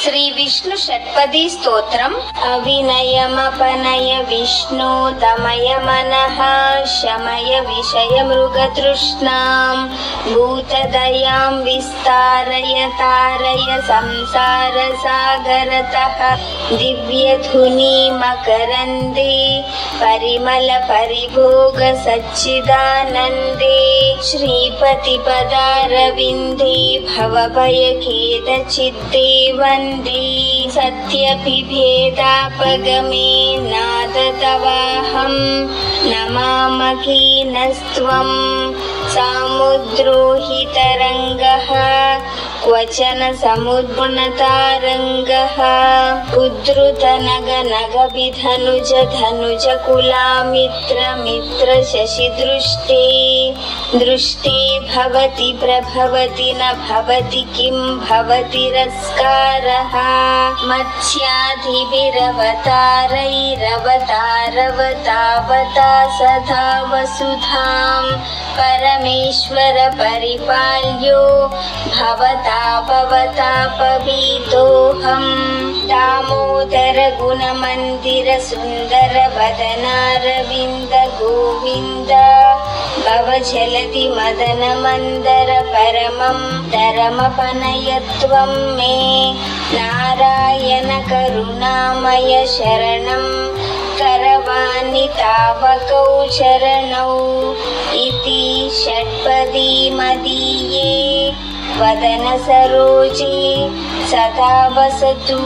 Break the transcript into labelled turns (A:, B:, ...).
A: శ్రీ విష్ణు షట్పదీ స్తోత్రం. అవినయమపనయ విష్ణు దమయ మనః శమయ విషయ మృగతృష్ణాం భూతదయాం విస్తారయ తారయ సంసార సాగరతః దివ్యధుని మకరందే పరిమళ పరిభోగ సచ్చిదానందే శ్రీపతి పదారవిందే భవభయఖేద చిత్తే వందే సత్యపిభేదాపగమే నాద తవాహం నమామఖీనస్త్వం సాముద్రోహితరంగః క్వచన సముద్గుణతారంగః ఉద్ధృతనగనగభిధనుజ ధనుజ కులామిత్రమిత్ర శశిదృష్టే దృష్టే భవతి ప్రభవతి న భవతి కిం భవతి రస్కారః మత్స్యాధిభిరవతారైరవతారవతావతా సదా వసుధాం పరమేశ్వర పరిపాల్యో భవతాపవతాపవీతోహం దామోదర గుణమందిర సుందర వదనారవింద గోవింద భవజలతి మదన మందర పరమం ధరమపనయత్వం మే నారాయణ కరుణామయ శరణం కరవాణి తావకౌ చరణౌ ఇతి షట్పదీ మదీయే వదన సరోజే సదా వసతు.